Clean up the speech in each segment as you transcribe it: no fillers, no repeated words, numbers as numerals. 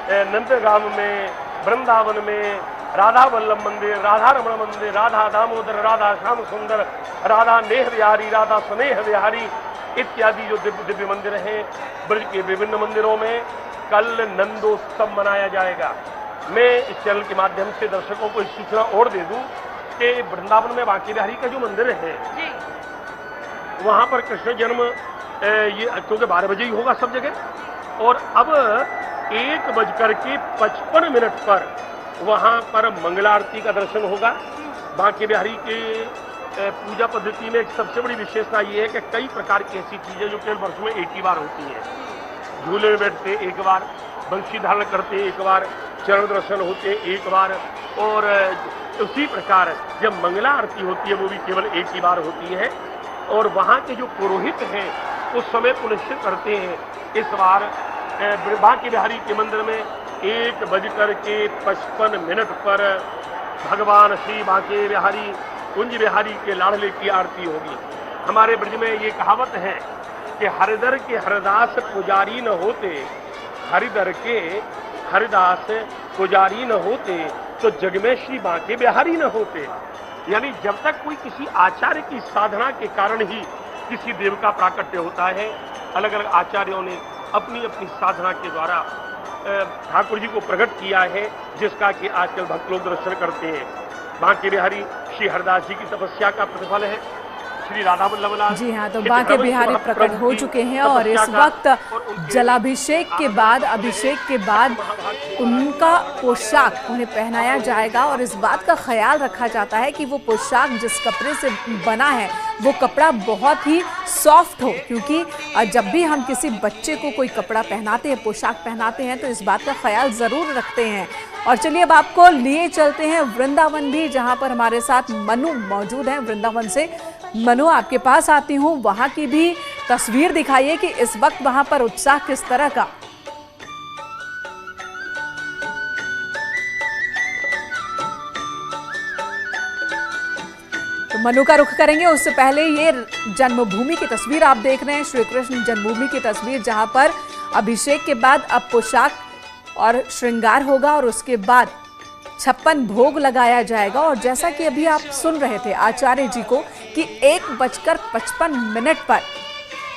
नंदगांव में, वृंदावन में राधा वल्लभ मंदिर, राधा रमण मंदिर, राधा दामोदर, राधा श्याम सुंदर, राधा नेह विहारी, राधा स्नेह विहारी इत्यादि जो दिव्य दिव्य मंदिर हैं, ब्रज के विभिन्न मंदिरों में कल नंदोत्सव मनाया जाएगा। मैं इस चैनल के माध्यम से दर्शकों को इस सूचना और दे दूं कि वृंदावन में बांके बिहारी का जो मंदिर है वहां पर कृष्ण जन्म ये क्योंकि 12 बजे ही होगा सब जगह, और अब 1:55 पर वहां पर मंगला आरती का दर्शन होगा। बांके बिहारी के पूजा पद्धति में एक सबसे बड़ी विशेषता ये है कि कई प्रकार की ऐसी चीजें जो केवल वर्ष में एक ही बार होती हैं। झूले में बैठते एक बार, बंशी धारण करते एक बार, चरण दर्शन होते एक बार, और उसी प्रकार जब मंगला आरती होती है वो भी केवल एक ही बार होती है। और वहाँ के जो पुरोहित हैं उस समय सुनिश्चित करते हैं इस बार बांके बिहारी के मंदिर में 1:55 पर भगवान श्री बांके बिहारी कुंज बिहारी के लाडले की आरती होगी। हमारे ब्रज में ये कहावत है कि हरिदर के हरिदास पुजारी न होते, हरिदर के हरिदास पुजारी न होते तो जग में श्री बांके बिहारी न होते। यानी जब तक कोई किसी आचार्य की साधना के कारण ही किसी देव का प्राकट्य होता है, अलग अलग आचार्यों ने अपनी अपनी साधना के द्वारा ठाकुर जी को प्रकट किया है, जिसका कि आजकल भक्त लोग दर्शन करते हैं। बांके बिहारी श्री हरदास जी की तपस्या का प्रतिफल है। श्री राधा वल्लभ लाल जी हाँ, तो बांके बिहारी प्रकट हो चुके हैं और इस वक्त जलाभिषेक के बाद, अभिषेक के बाद उनका पोशाक उन्हें पहनाया जाएगा और इस बात का ख्याल रखा जाता है कि वो पोशाक जिस कपड़े से बना है वो कपड़ा बहुत ही सॉफ्ट हो, क्योंकि जब भी हम किसी बच्चे को कोई कपड़ा पहनाते हैं, पोशाक पहनाते हैं, तो इस बात का ख्याल ज़रूर रखते हैं। और चलिए अब आपको लिए चलते हैं वृंदावन भी, जहाँ पर हमारे साथ मनु मौजूद हैं वृंदावन से। मनु, आपके पास आती हूँ, वहाँ की भी तस्वीर दिखाइए कि इस वक्त वहाँ पर उत्साह किस तरह का। तो मनु का रुख करेंगे, उससे पहले ये जन्मभूमि की तस्वीर आप देख रहे हैं, श्री कृष्ण जन्मभूमि की तस्वीर, जहाँ पर अभिषेक के बाद अब पोशाक और श्रृंगार होगा और उसके बाद 56 भोग लगाया जाएगा। और जैसा कि अभी आप सुन रहे थे आचार्य जी को कि 1:55 पर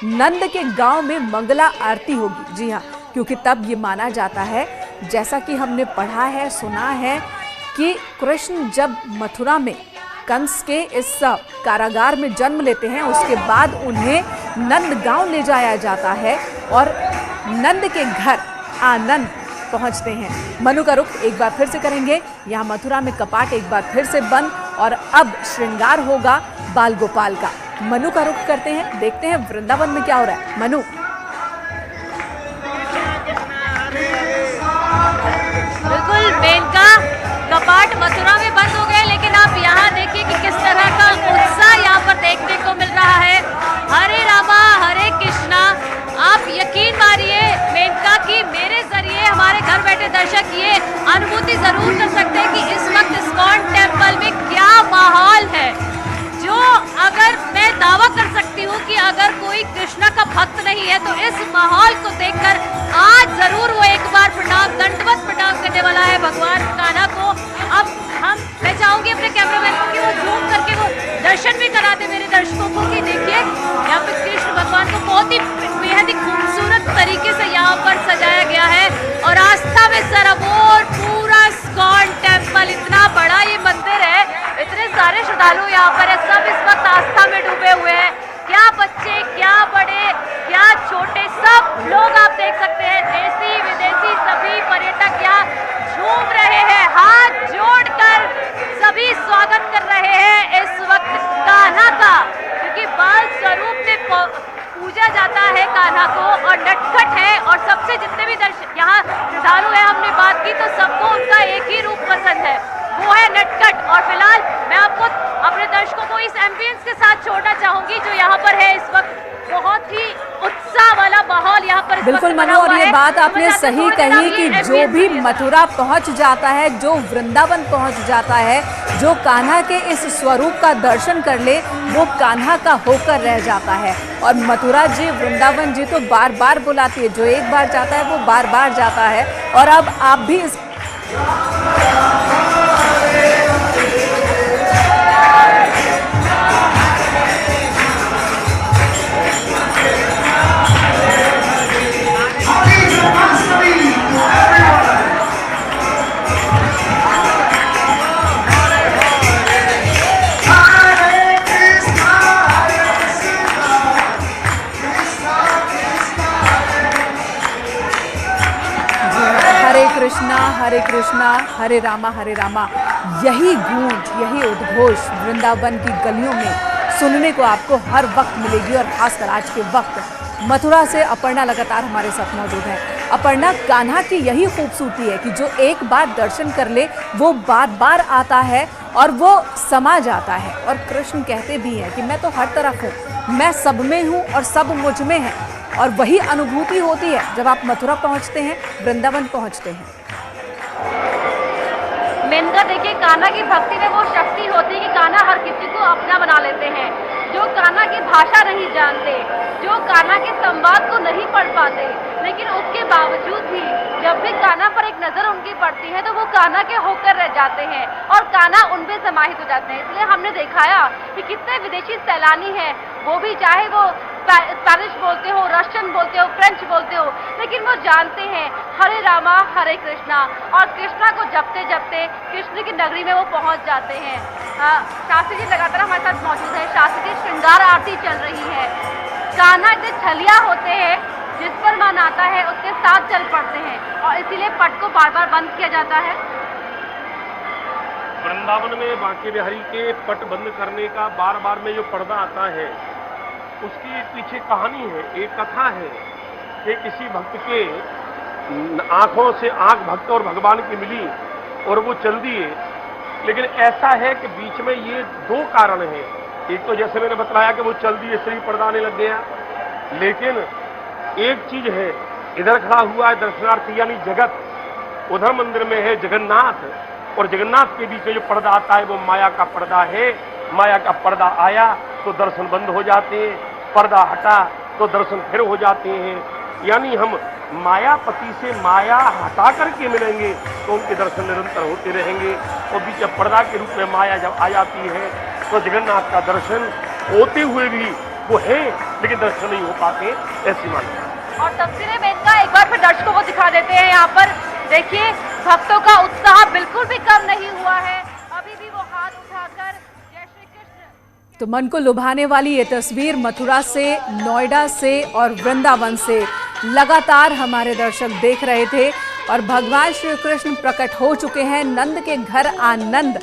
नंद के गांव में मंगला आरती होगी। जी हाँ, क्योंकि तब ये माना जाता है, जैसा कि हमने पढ़ा है, सुना है कि कृष्ण जब मथुरा में कंस के इस कारागार में जन्म लेते हैं, उसके बाद उन्हें नंद गांव ले जाया जाता है और नंद के घर आनंद पहुंचते हैं। मनु का रुख एक बार फिर से करेंगे, यहाँ मथुरा में कपाट एक बार फिर से बंद और अब श्रृंगार होगा बाल गोपाल का। मनु का रुख करते हैं, देखते हैं वृंदावन में क्या हो रहा है। मनु। बिल्कुल मेनका, कपाट मथुरा में बंद हो गए, लेकिन आप यहाँ देखिए कि किस तरह का उत्साह यहाँ पर देखने को मिल रहा है। हरे रामा हरे कृष्णा, आप यकीन मानिए मेनका की मेरे जरिए हमारे घर बैठे दर्शक ये अनुभूति जरूर कर सकते हैं कि इस वक्त इस्कॉन टेम्पल में क्या माहौल है। जो अगर मैं दावा कर सकती हूँ कि अगर कोई कृष्णा का भक्त नहीं है तो इस माहौल को देखकर आज जरूर वो एक बार प्रणाम, दंडवत प्रणाम करने वाला है भगवान कान्हा को। अब मैं चाहूंगी अपने कैमरामैन को कि वो जूम करके वो दर्शन भी करा दे मेरे दर्शकों को कि देखिए यहाँ पे कृष्ण भगवान को बहुत ही बेहद ही खूबसूरत तरीके से यहाँ पर सजाया गया है और आस्था में सराबोर पूरा इस्कॉन टेम्पल, इतना बड़ा ये मंदिर है, इतने सारे श्रद्धालु यहाँ पर है, सब इस वक्त आस्था में डूबे हुए हैं। क्या बच्चे, क्या बड़े, क्या छोटे, सब लोग आप देख सकते हैं, देसी विदेशी सभी पर्यटक यहाँ झूम रहे हैं, हाथ जोड़कर सभी स्वागत कर रहे हैं इस वक्त कान्हा का, क्योंकि बाल स्वरूप में पूजा जाता है कान्हा को और नटखट है। और सबसे जितने भी यहाँ श्रद्धालु है, हमने बात की तो सबको उनका एक ही रूप पसंद है, वो है नटखट। और फिलहाल मैं आपको अपने दर्शकों को इस एम्बियंस के साथ छोड़ना चाहूंगी जो यहाँ पर है इस वक्त। बहुत ही उत्साह उत्साह वाला माहौल यहाँ पर बिल्कुल मनु, और ये बात आपने सही कही कि जो भी मथुरा पहुंच जाता है, जो वृंदावन पहुंच जाता है, जो कान्हा के इस स्वरूप का दर्शन कर ले, वो कान्हा का होकर रह जाता है। और मथुरा जी, वृंदावन जी तो बार बार बुलाती है, जो एक बार जाता है वो बार बार जाता है। और अब आप भी इस हरे कृष्णा हरे रामा, यही गूंज, यही उद्घोष वृंदावन की गलियों में सुनने को आपको हर वक्त मिलेगी। और खासकर आज के वक्त मथुरा से अपर्णा लगातार हमारे साथ मौजूद है। अपर्णा, कान्हा की यही खूबसूरती है कि जो एक बार दर्शन कर ले वो बार बार आता है और वो समा जाता है। और कृष्ण कहते भी हैं कि मैं तो हर तरफ हूँ, मैं सब में हूँ और सब मुझ में है। और वही अनुभूति होती है जब आप मथुरा पहुँचते हैं, वृंदावन पहुँचते हैं। मेनका, देखिए, कान्हा की भक्ति में वो शक्ति होती है कि कान्हा हर किसी को अपना बना लेते हैं। जो कान्हा की भाषा नहीं जानते, जो कान्हा के संवाद को नहीं पढ़ पाते, लेकिन उसके बावजूद भी जब भी कान्हा पर एक नजर उनकी पड़ती है तो वो कान्हा के होकर रह जाते हैं और कान्हा उनमें समाहित हो जाते हैं। इसलिए हमने दिखाया कि कितने विदेशी सैलानी हैं, वो भी चाहे वो स्पेनिश बोलते हो, रशियन बोलते हो, फ्रेंच बोलते हो, लेकिन वो जानते हैं हरे रामा हरे कृष्णा, और कृष्णा को जपते जपते कृष्ण की नगरी में वो पहुंच जाते हैं। शास्त्री जी लगातार हमारे साथ मौजूद है। शास्त्री जी, श्रृंगार आरती चल रही है। कान्हा इतने छलिया होते हैं, जिस पर मन आता है उसके साथ चल पड़ते हैं, और इसीलिए पट को बार बार बंद किया जाता है। वृंदावन में बांके बिहारी के पट बंद करने का बार बार में जो पर्दा आता है, उसकी एक पीछे कहानी है, एक कथा है कि किसी भक्त के आंखों से आंख भक्त और भगवान की मिली और वो चल दिए। लेकिन ऐसा है कि बीच में ये दो कारण हैं। एक तो जैसे मैंने बताया कि वो चल दिए, शरीर पर्दा आने लग गया। लेकिन एक चीज है, इधर खड़ा हुआ है दर्शनार्थी यानी जगत, उधर मंदिर में है जगन्नाथ, और जगन्नाथ के बीच में जो पर्दा आता है वो माया का पर्दा है। माया का पर्दा आया तो दर्शन बंद हो जाते हैं, पर्दा हटा तो दर्शन फिर हो जाते हैं। यानी हम मायापति से माया हटा करके मिलेंगे तो उनके दर्शन निरंतर होते रहेंगे। और बीच पर्दा के रूप में माया जब आ जाती है तो जगन्नाथ का दर्शन होते हुए भी वो है, लेकिन दर्शन नहीं हो पाते, ऐसी मान्यता। और तफसीरें मेनका एक बार फिर दर्शकों को दिखा देते हैं। यहाँ पर देखिए, भक्तों का उत्साह बिल्कुल भी कम नहीं हुआ है, अभी भी वो हाथ उठाकर जय श्री कृष्ण। तो मन को लुभाने वाली ये तस्वीर मथुरा से, नोएडा से और वृंदावन से लगातार हमारे दर्शक देख रहे थे। और भगवान श्री कृष्ण प्रकट हो चुके हैं। नंद के घर आनंद,